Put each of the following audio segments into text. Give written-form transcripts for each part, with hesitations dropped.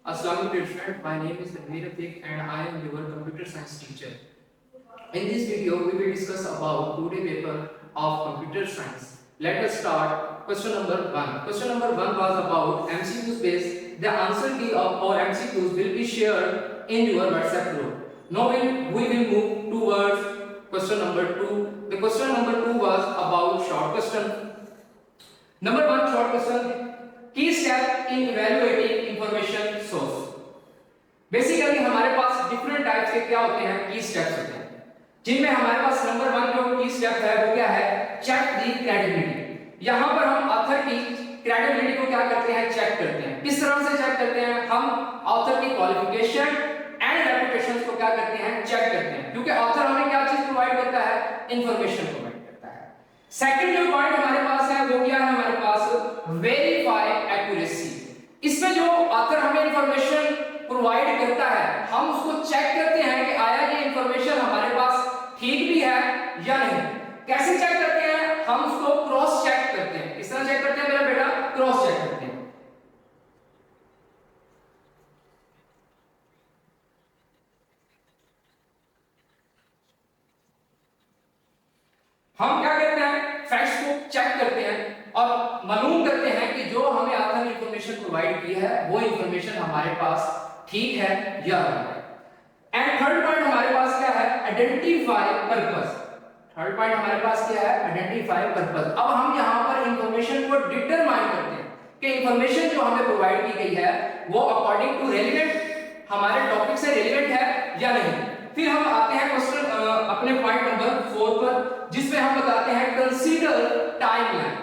Assalamu alaikum friend, my name is Tanveer Atik and I am your computer science teacher. In this video, we will discuss about two-day paper of computer science. Let us start question number 1. Question number 1 was about MCQs based. The answer key of all MCQs will be shared in your WhatsApp group. Now we will move towards question number 2. The question number 2 was about short question. Number 1 short question. Key step in evaluating information source. Basically हमारे पास different types के क्या होते हैं की steps होते हैं, जिनमें हमारे पास नंबर 1 जो की स्टेप है वो क्या है, चेक दी क्रेडिबिलिटी। यहां पर हम ऑथर की क्रेडिबिलिटी को क्या करते हैं, चेक करते हैं। किस तरह से चेक करते हैं, हम ऑथर की क्वालिफिकेशन एंड रेपुटेशन को क्या करते हैं, चेक करते हैं, क्योंकि ऑथर हमें क्या चीज प्रोवाइड करता है, इंफॉर्मेशन प्रोवाइड करता है। सेकंड जो पॉइंट हमारे पास है वो क्या है, हमारे पास वेरीफाई एक्यूरेसी। इसमें जो ऑथर हमें इंफॉर्मेशन प्रोवाइड करता है हम उसको चेक करते हैं कि आया ये इंफॉर्मेशन हमारे पास ठीक भी है या नहीं। कैसे चेक करते हैं, हम उसको क्रॉस चेक करते हैं। किस तरह चेक करते हैं मेरा बेटा, क्रॉस चेक करते हैं। हम क्या करते हैं, फैक्ट्स को चेक करते हैं और मालूम करते हैं कि जो हमें ऑथर ने इंफॉर्मेशन प्रोवाइड की है वो इंफॉर्मेशन हमारे पास ठीक है या नहीं। एंड थर्ड पॉइंट हमारे पास क्या है, आइडेंटिफाई पर्पस। थर्ड पॉइंट हमारे पास क्या है, आइडेंटिफाई पर्पस। अब हम यहां पर इंफॉर्मेशन को डिटरमाइन करते हैं कि इंफॉर्मेशन जो हमें प्रोवाइड की गई है वो अकॉर्डिंग टू रेलेवेंट हमारे टॉपिक से रेलेवेंट है या नहीं। फिर हम आते हैं क्वेश्चन अपने पॉइंट नंबर 4 पर, जिसमें हम बताते हैं कंसीडर टाइमलाइन।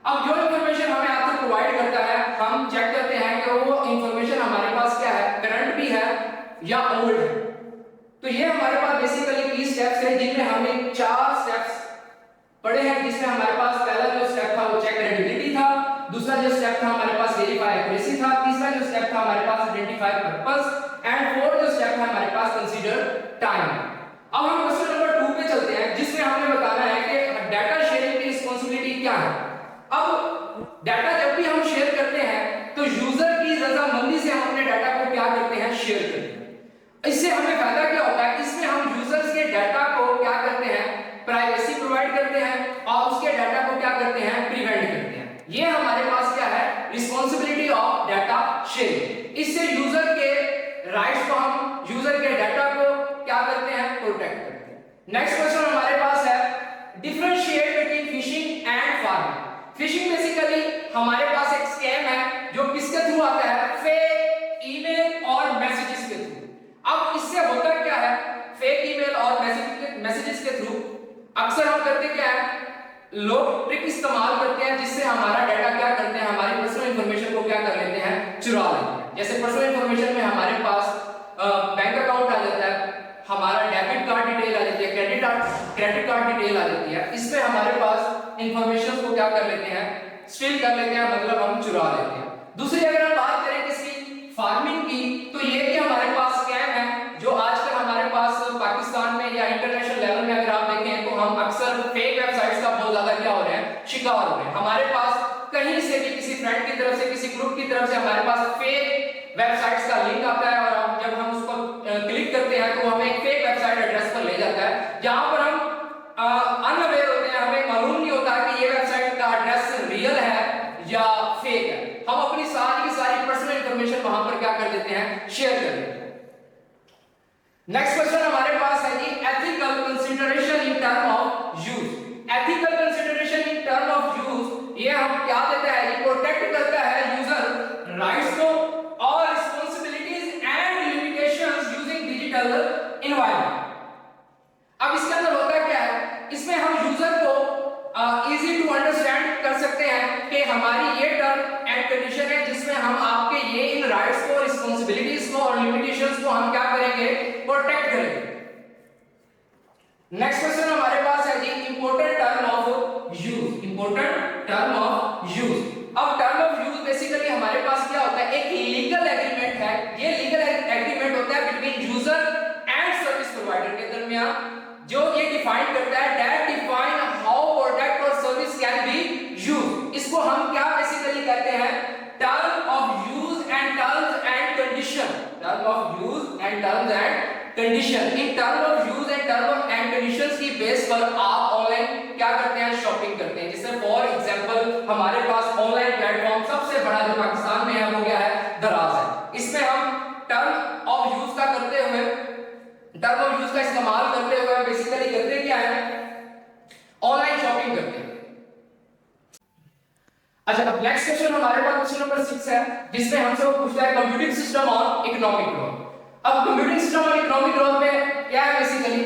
अब जो इंफॉर्मेशन हमें ऑथर प्रोवाइड करता है हम चेक करते हैं कि वो इंफॉर्मेशन हमारे पास क्या है, करंट भी है या ओल्ड है। तो ये हमारे पास बेसिकली की स्टेप्स है, जिनमें हमने 4 स्टेप्स पढ़े हैं, जिसमें हमारे पास पहला जो स्टेप था वो चेक क्रेडिबिलिटी था, दूसरा जो स्टेप था हमारे पास वेरीफाई एक्यूरेसी था, तीसरा जो स्टेप था हमारे पास आइडेंटिफाई पर्पस एंड फोर्थ जो स्टेप है हमारे पास कंसीडर टाइम। अब हम क्वेश्चन नंबर 2 पे चलते हैं, जिसमें हमें बताना है कि डाटा शेयरिंग की रिस्पांसिबिलिटी क्या है। अब डाटा जब भी हम शेयर करते हैं तो यूजर की रजामंदी से हम अपने डाटा को क्या करते हैं, शेयर करते हैं। इससे हमें फायदा क्या होता है, इसमें हम यूजर्स के डाटा को क्या करते हैं, प्राइवेसी प्रोवाइड करते हैं और उसके डाटा को क्या करते हैं, प्रिवेंट करते हैं। ये हमारे पास क्या है, रिस्पांसिबिलिटी ऑफ डाटा शेयरिंग। इससे यूजर के राइट्स को हम यूजर के डाटा को क्या करते हैं, प्रोटेक्ट करते हैं। नेक्स्ट क्वेश्चन हमारे पास है differentiate between fishing and farming. Fishing basically हमारे पास एक स्कैम है जो किसके थ्रू आता है, फेक ईमेल और मैसेजेस के थ्रू। अब इससे होता क्या है, फेक ईमेल और मैसेजेस के थ्रू अक्सर हम करते क्या है, लोग ट्रिक इस्तेमाल करते हैं जिससे हमारा डाटा क्या करते हैं, हमारी पर्सनल इंफॉर्मेशन को क्या कर लेते हैं, चुरा लेते हैं। जैसे पर्सनल इंफॉर्मेशन में हमारे पास बैंक अकाउंट आ जाता है, हमारा डेबिट कार्ड डिटेल आ जाती है, क्रेडिट कार्ड डिटेल आ जाती है। इसमें हमारे पास इंफॉर्मेशन को क्या कर लेते हैं, स्टील कर लेते हैं, मतलब हम चुरा लेते हैं। दूसरी अगर हम बात करें किसी फार्मिंग की, तो ये भी हमारे पास स्कैम है जो आजकल हमारे पास पाकिस्तान में या इंटरनेशनल लेवल में अगर आप देखें तो हम अक्सर फेक वेबसाइट्स का बहुत ज्यादा क्या हो रहे हैं, शिकार हो रहे हैं। हमारे पास कहीं से भी किसी फ्रेंड की तरफ से, किसी ग्रुप की तरफ से हमारे पास फेक वेबसाइट्स का लिंक आता है और जब हम उसको क्लिक करते हैं तो हमें एक फेक वेबसाइट एड्रेस पर ले जाता है, जहां पर हम अनअवेयर होते हैं, हमें मालूम नहीं होता कि ये वेबसाइट का एड्रेस रियल है या फेक है। हम अपनी सारी की सारी पर्सनल इंफॉर्मेशन वहां पर क्या कर देते हैं, शेयर कर देते हैं। नेक्स्ट क्वेश्चन हमारे पास है जी ethical consideration in term of use. Ethical consideration in term of use ये हम क्या देता है, ये प्रोटेक्ट करता है यूजर राइट्स को और responsibilities and limitations using digital environment. अब इसके अंदर होता क्या है, इसमें हम यूजर को इजी टू अंडरस्टैंड कर सकते हैं कि हमारी ये टर्म एंड कंडीशन है जिसमें हम आपके ये इन राइट्स को, रिस्पांसिबिलिटीज को और लिमिटेशंस को हम क्या करेंगे, प्रोटेक्ट करेंगे। नेक्स्ट क्वेश्चन हमारे पास है जी important term of use. Important term of use. अब टर्म ऑफ यूज बेसिकली हमारे पास क्या होता है, एक लीगल एग्रीमेंट है। ये लीगल एग्रीमेंट होता है between user and service provider के दरमियान, जो ये डिफाइन करता है दैट डिफाइन हाउ प्रोडक्ट और सर्विस कैन बी यूज्ड। इसको हम क्या बेसिकली कहते हैं, term of use and terms and condition. Term of use and terms and condition. In term of use and term and conditions की base पर आप online क्या करते हैं, शॉपिंग करते हैं। जैसे फॉर एग्जांपल हमारे पास ऑनलाइन प्लेटफॉर्म सबसे बड़ा जो पाकिस्तान में है वो क्या है, दराज है। इसमें हम टर्म ऑफ यूज का करते हुए, टर्म ऑफ यूज का इस्तेमाल करते हुए बेसिकली करते क्या है, ऑनलाइन शॉपिंग करते हैं। अच्छा, अब नेक्स्ट क्वेश्चन हमारे पास क्वेश्चन नंबर 6 है, जिसमें हमसे वो पूछता है computing system on economic growth. अब computing system on economic growth में क्या है, बेसिकली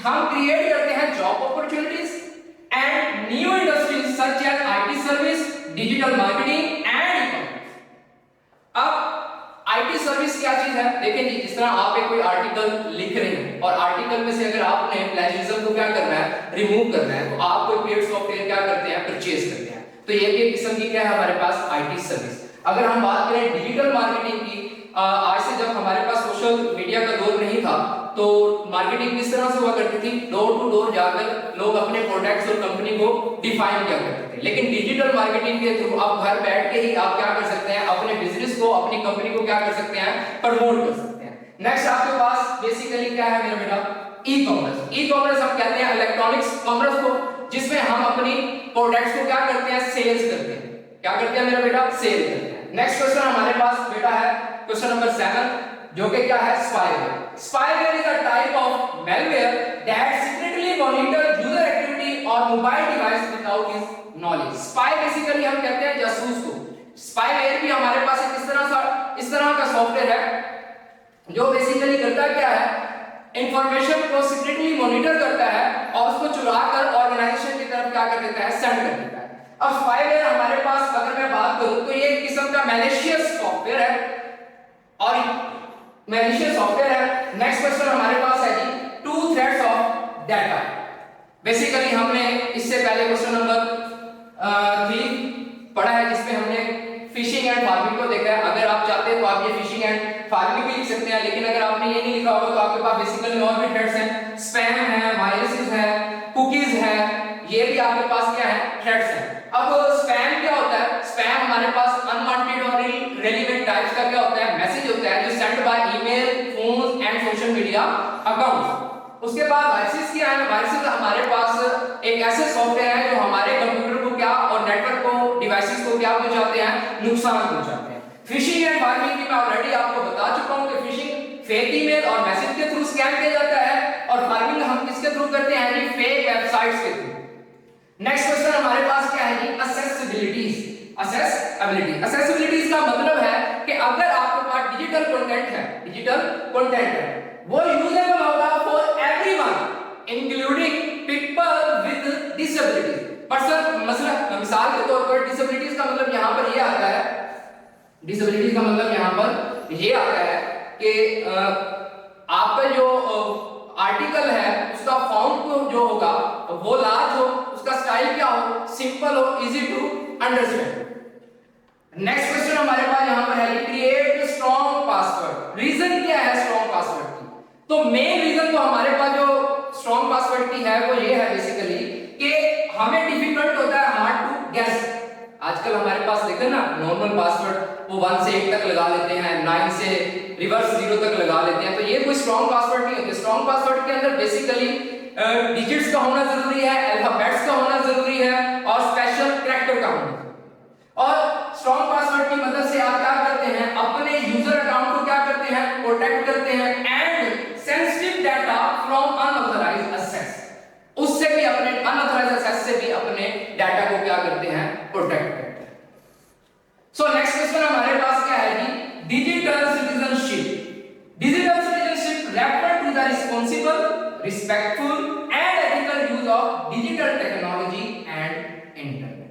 हम क्रिएट करते हैं job opportunities and new industries such as IT service, digital marketing and e-commerce. अब आईटी सर्विस क्या चीज है, देखिए जी, जिस तरह आप एक कोई आर्टिकल लिख रहे हैं और आर्टिकल में से अगर आपने प्लेजरिज्म को क्या करना है, रिमूव करना है, तो आप कोई पेड सॉफ्टवेयर क्या करते हैं, परचेज करते हैं। तो ये भी एक किस्म की क्या है हमारे पास, आईटी सर्विस। अगर हम बात करें डिजिटल मार्केटिंग की, आज से जब हमारे पास सोशल मीडिया का दौर नहीं था तो मार्केटिंग किस तरह से हुआ करती थी, डोर टू डोर जाकर लोग अपने प्रोडक्ट्स और कंपनी को डिफाइन किया करते थे। लेकिन डिजिटल मार्केटिंग के थ्रू आप घर बैठ के ही आप क्या कर सकते हैं, अपने बिजनेस को, अपनी कंपनी को क्या कर सकते हैं, प्रमोट कर सकते हैं। नेक्स्ट आपके पास बेसिकली क्या है मेरा बेटा, ई कॉमर्स। ई कॉमर्स हम कहते हैं इलेक्ट्रॉनिक्स कॉमर्स को, जिसमें हम अपनी प्रोडक्ट्स को क्या करते हैं, सेल्स करते हैं। क्या करते हैं मेरा बेटा, सेल करते हैं। नेक्स्ट क्वेश्चन हमारे पास बेटा है क्वेश्चन नंबर 7, जो कि क्या है, spyware. Spyware is a type of malware that secretly monitor user activity और mobile device without his knowledge. Spy basically हम कहते हैं जासूस को। स्पाईवेयर भी हमारे पास एक इस तरह का सॉफ्टवेयर है जो बेसिकली करता क्या है, इंफॉर्मेशन को सीक्रेटली मॉनिटर करता है और उसको चुरा कर ऑर्गेनाइजेशन की तरफ क्या कर देता है, सेंड कर देता है। अब स्पाईवेयर हमारे पास अगर मैं बात करूं तो ये एक किस्म का मैलिशियस सॉफ्टवेयर है और मैलिशियस सॉफ्टवेयर है। नेक्स्ट क्वेश्चन हमारे पास है जी, two threats of data. Basically हमने इससे पहले क्वेश्चन नंबर 3 पढ़ा है, जिसमें हमने फिशिंग एंड फार्मिंग को देखा है। अगर आप चाहते हैं तो आप ये फिशिंग एंड फार्मिंग भी लिख सकते हैं, लेकिन अगर आपने ये नहीं लिखा होगा तो आपके पास बेसिकली और भी थ्रेड्स हैं, स्पैम है, वायरसेस है, कुकीज है, ये भी आपके पास क्या है, थ्रेड्स हैं। अब स्पैम क्या होता है, स्पैम हमारे पास अनवांटेड और इररिलेवेंट टाइप्स का क्या होता है, मैसेज होता है जो send by email, phone and social media accounts. उसके बाद वायरसेस क्या है, वायरसेस हमारे पास एक ऐसे सॉफ्टवेयर है जो हमारे कंप्यूटर को क्या और नेटवर्क को, डिवाइसेस को क्या पहुंचाते हैं, नुकसान पहुंचाते हैं। फिशिंग एंड फार्मिंग की मैं ऑलरेडी आपको बता चुका हूं कि फिशिंग फेक ईमेल और मैसेज के थ्रू स्कैम किया जाता है और फार्मिंग हम किसके थ्रू करते हैं जी, फेक वेबसाइट्स के थ्रू। नेक्स्ट क्वेश्चन हमारे पास क्या है जी, असेसिबिलिटीज। असेसिबिलिटीज का मतलब है कि अगर आपके पास डिजिटल कंटेंट है, डिजिटल कंटेंट है, वो यूजेबल होगा for everyone including people with disabilities. मसलन मिसाल के तौर पर डिसेबिलिटीज का मतलब यहां पर ये आता है, डिसेबिलिटीज का मतलब यहां पर ये आता है कि आपका जो आर्टिकल है उसका फॉन्ट जो होगा वो लार्ज हो, उसका स्टाइल क्या हो, सिंपल हो, easy to understand. Next question हमारे पास यहां पर है, क्रिएट स्ट्रॉन्ग पासवर्ड। रीजन क्या है स्ट्रॉन्ग पासवर्ड की, तो मेन रीजन तो हमारे पास जो स्ट्रॉन्ग पासवर्ड की है वो ये है बेसिकली कि हमें डिफिकल्ट होता है हार्ड टू गेस। आजकल हमारे पास देखें ना, नॉर्मल पासवर्ड वो 1 से 1 तक लगा लेते हैं, 9 से रिवर्स 0 तक लगा लेते हैं, तो ये कोई स्ट्रॉन्ग पासवर्ड नहीं होते। स्ट्रॉन्ग पासवर्ड के अंदर बेसिकली डिजिट्स का होना जरूरी है, अल्फाबेट्स का होना जरूरी है और स्पेशल कैरेक्टर का होना। और स्ट्रॉन्ग पासवर्ड की मदद से आप क्या करते हैं, अपने यूजर अकाउंट को क्या करते हैं, प्रोटेक्ट करते हैं and sensitive data from unauthorised access, उससे भी अपने अनऑथराइज्ड एक्सेस से भी अपने डाटा को क्या करते हैं, प्रोटेक्ट करते हैं। सो नेक्स्ट क्वेश्चन हमारे पास क्या है जी, digital citizenship. Digital citizenship refer to the responsible, respectful and ethical use of digital technology and internet.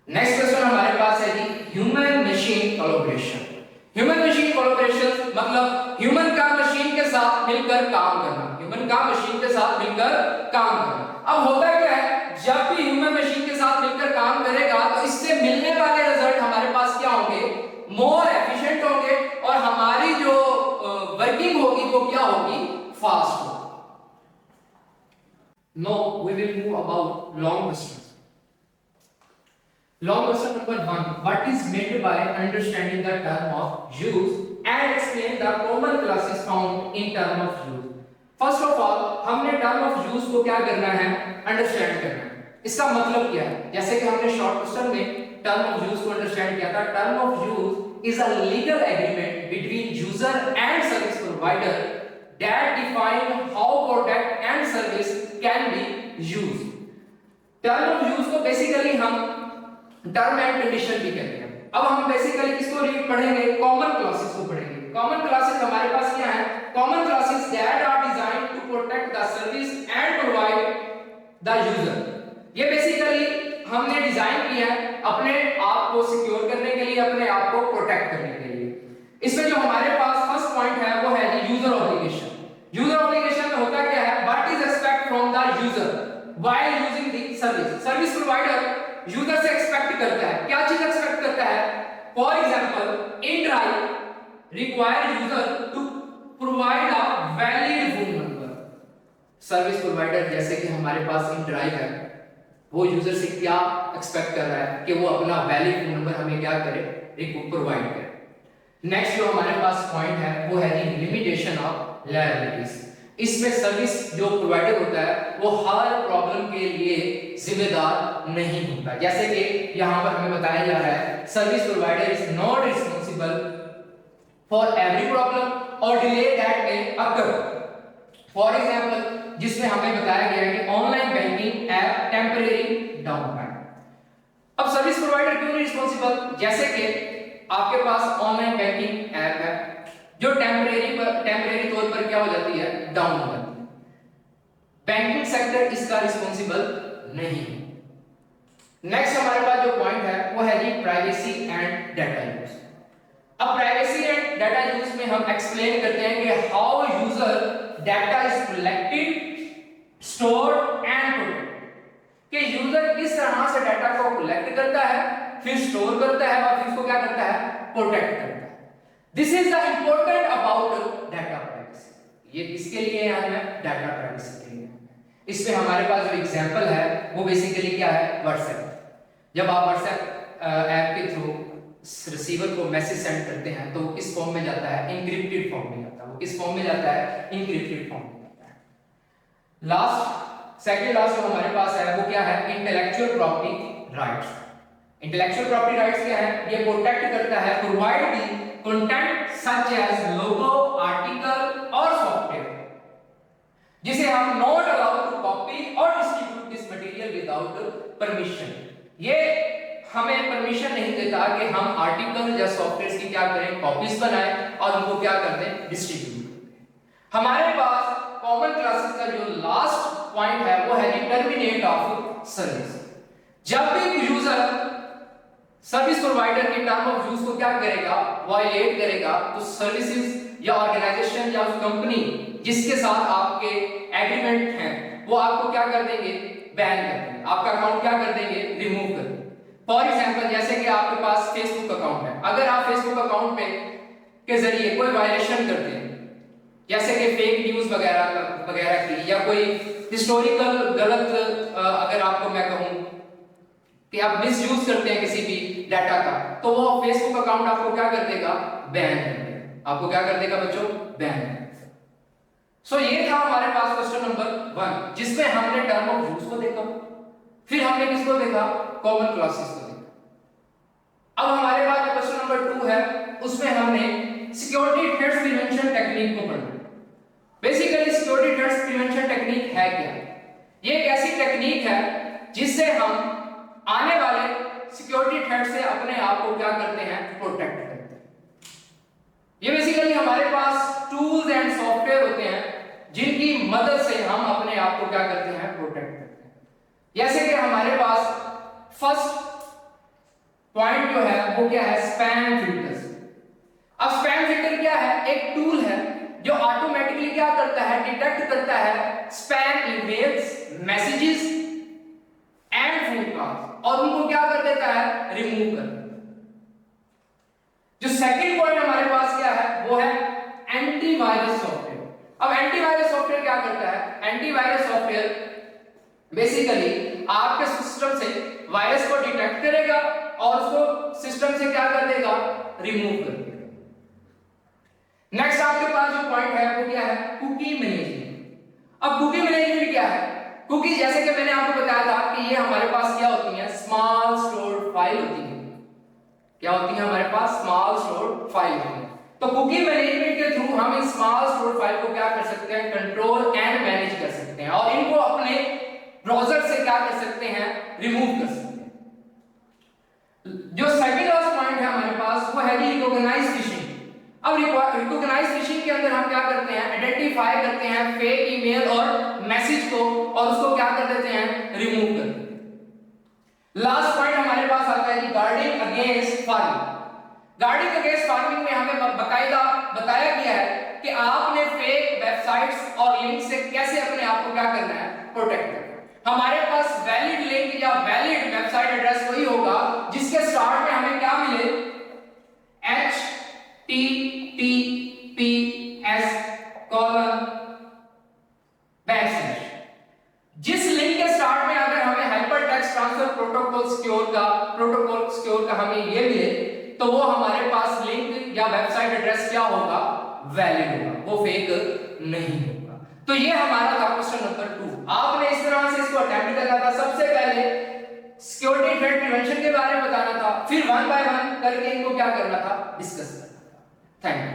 Next question हमारे पास है जी, human machine collaboration. Human machine collaboration मतलब ह्यूमन का मशीन के साथ मिलकर काम करना, ह्यूमन का मशीन के साथ मिलकर काम करना। अब होता क्या है, जब भी ह्यूमन मशीन के साथ मिलकर काम करेगा तो इससे मिलने वाले रिजल्ट हमारे पास क्या होंगे, मोर एफिशिएंट होंगे और हमारी जो वर्किंग होगी वो क्या होगी, फास्ट होगी। Now we will move about long questions. Long question number 1. What is meant by understanding the term of use and explain the common classes found in term of use? First of all, हमने term of use को क्या करना है? Understand करना है. इसका मतलब क्या है? जैसे कि हमने short question में term of use को understand किया था. Term of use is a legal agreement between user and service provider that define how product and service can be used. Term of use को basically हम term and condition भी कहते हैं. अब हम बेसिकली किसको रीड पढ़ेंगे? कॉमन क्लासेस को पढ़ेंगे. कॉमन क्लासेस हमारे पास क्या है? Common classes that are designed to protect the service and provide the user. ये बेसिकली हमने डिजाइन किया है अपने आप को सिक्योर करने के लिए, अपने आप को प्रोटेक्ट करने के लिए. इसमें जो हमारे पास फर्स्ट पॉइंट है वो है यूजर ऑब्लिगेशन. यूजर ऑब्लिगेशन में होता क्या है? What is expect from the user while using the service. Service provider user से एक्सपेक्ट करता है. क्या चीज एक्सपेक्ट करता है? For example InDrive require user to provide a valid phone number. Service provider जैसे कि हमारे पास इन ड्राइव है, वो यूजर से क्या एक्सपेक्ट कर रहा है कि वो अपना वैलिड फोन नंबर हमें क्या करे? प्रोवाइड करे. नेक्स्ट जो हमारे पास पॉइंट है वो है दी लिमिटेशन ऑफ लायबिलिटीज. इसमें सर्विस जो प्रोवाइडर होता है वो हर प्रॉब्लम के लिए जिम्मेदार नहीं होता. जैसे कि यहां पर हमें बताया जा रहा है service provider is not responsible for every problem और delay that may occur. For example जिसमें हमें बताया गया है कि online banking app temporary down time. अब सर्विस प्रोवाइडर क्यों नहीं रिस्पांसिबल? जैसे कि आपके पास ऑनलाइन बैंकिंग ऐप है जो टेंपरेरी तौर पर क्या हो जाती है? डाउन हो जाती है. बैंकिंग सेक्टर इसका रिस्पांसिबल नहीं है. नेक्स्ट हमारे पास जो पॉइंट है वो है जी प्राइवेसी एंड डाटा यूज. अब प्राइवेसी एंड डाटा यूज में हम एक्सप्लेन करते हैं कि how user data is collected, stored and protected. कि यूजर किस तरह से डाटा को कलेक्ट करता है, फिर स्टोर करता है और फिर इसको क्या करता है? प्रोटेक्ट करता है. This is the important about data privacy. ये किसके लिए है? हमें डाटा प्राइवेसी के लिए. इसमें हमारे पास जो एग्जांपल है वो बेसिकली क्या है? WhatsApp. जब आप WhatsApp ऐप के थ्रू रिसीवर को मैसेज सेंड करते हैं तो किस फॉर्म में जाता है? इनक्रिप्टेड फॉर्म में जाता है. वो किस फॉर्म में जाता है? इनक्रिप्टेड फॉर्म में जाता है. सेकंड लास्ट जो हमारे पास है वो क्या है? Intellectual property rights. Intellectual property rights क्या है? ये प्रोटेक्ट करता है provide the content such as logo, article और सॉफ्टवेयर जिसे हम नॉट अलाउड टू कॉपी और distribute this material without permission. ये हमें परमिशन नहीं देता कि हम आर्टिकल या सॉफ्टवेयर की क्या करें? कॉपीज बनाएं और उनको क्या कर दें? डिस्ट्रीब्यूट करें. हमारे पास कॉमन क्लासेस का जो लास्ट पॉइंट है वो है टर्मिनेट ऑफ सर्विस. जब भी यूजर सर्विस प्रोवाइडर के टर्म ऑफ यूज को क्या करेगा? वायलेट करेगा तो सर्विसेज या ऑर्गेनाइजेशन या उस कंपनी जिसके साथ आपके एग्रीमेंट हैं वो आपको क्या कर देंगे? बैन कर देंगे. आपका अकाउंट क्या कर देंगे? रिमूव कर देंगे. फॉर एग्जांपल जैसे कि आपके पास फेसबुक अकाउंट है. अगर आप फेसबुक अकाउंट पे के जरिए कोई वायलेशन करते हैं जैसे कि फेक न्यूज वगैरह की या कोई हिस्टोरिकल गलत अगर आपको मैं कहूं कि आप मिसयूज करते हैं किसी भी डाटा का तो वो फेसबुक अकाउंट आपको क्या कर देगा? बैन कर देगा. आपको क्या कर देगा बच्चों? बैन. सो ये था हमारे पास क्वेश्चन नंबर 1 जिसमें हमने टर्म ऑफ यूज को देखा, फिर हमने किसको देखा? कॉमन क्लासेस को देखा. अब हमारे पास जो क्वेश्चन नंबर 2 है उसमें हमने सिक्योरिटी थ्रेट्स प्रिवेंशन टेक्निक को पढ़ा. Basically security threats prevention technique है क्या? ये एक ऐसी टेक्निक है जिससे हम आने वाले सिक्योरिटी थ्रेट से अपने आप को क्या करते हैं? प्रोटेक्ट करते हैं. ये बेसिकली हमारे पास टूल्स एंड सॉफ्टवेयर होते हैं जिनकी मदद से हम अपने आप को क्या करते हैं? प्रोटेक्ट करते हैं. जैसे कि हमारे पास फर्स्ट पॉइंट जो है वो क्या है? Spam filters. अब स्पैम फिल्टर क्या है? एक टूल है जो ऑटोमेटिकली क्या करता है? डिटेक्ट करता है spam emails, messages and phone calls और उनको क्या कर देता है? रिमूव कर देता है. जो सेकंड पॉइंट हमारे पास क्या है वो है एंटीवायरस सॉफ्टवेयर. अब एंटीवायरस सॉफ्टवेयर क्या करता है? एंटीवायरस सॉफ्टवेयर बेसिकली आपके सिस्टम से वायरस को डिटेक्ट करेगा और उसको सिस्टम से क्या कर देगा, रिमूव कर देगा। नेक्स्ट आपके पास जो पॉइंट है वो क्या है, कुकी मैनेजमेंट। अब कुकी मैनेजमेंट क्या है, कुकी जैसे कि मैंने आपको बताया था कि ये हमारे पास क्या होती है, स्मॉल स्टोर्ड फाइल होती है। क्या होती है हमारे पास, स्मॉल स्टोर्ड फाइल होती है। तो कुकी मैनेजमेंट के थ्रू हम इन स्मॉल स्टोर्ड फाइल को क्या कर सकते हैं, कंट्रोल एंड मैनेज कर सकते हैं और इनको अपने ब्राउज़र से क्या कर सकते हैं, रिमूव कर सकते हैं। जो सेकंड लास्ट पॉइंट है हमारे पास वो है रिकॉग्नाइज फिशिंग। अब रिकॉग्नाइज फिशिंग के अंदर हम क्या करते हैं, आइडेंटिफाई करते हैं फेक ईमेल और मैसेज को और उसको क्या कर देते हैं, रिमूव कर देते हैं। लास्ट पॉइंट हमारे पास आता है guarding against pharming. Guarding against pharming में हमें बकायदा बताया गया है कि आपने फेक वेबसाइट्स और लिंक से कैसे अपने आप को क्या करना है, प्रोटेक्ट करना है। हमारे पास वैलिड लिंक या वैलिड वेबसाइट एड्रेस वही होगा जिसके स्टार्ट में हमें क्या मिले, https:// जिस लिंक के स्टार्ट में अगर हमें हाइपरटेक्स्ट ट्रांसफर प्रोटोकॉल सिक्योर का हमें ये मिले तो वो हमारे पास लिंक या वेबसाइट एड्रेस क्या होगा, वैलिड होगा, वो फेक नहीं होगा। तो ये हमारा था क्वेश्चन नंबर 2। आपने इस तरह से इसको अटेम्प्ट करना था। सबसे पहले सिक्योरिटी थ्रेट प्रिवेंशन के बारे में बताना था, फिर वन बाय वन करके इनको क्या करना था, डिस्कस करना था। Thank you.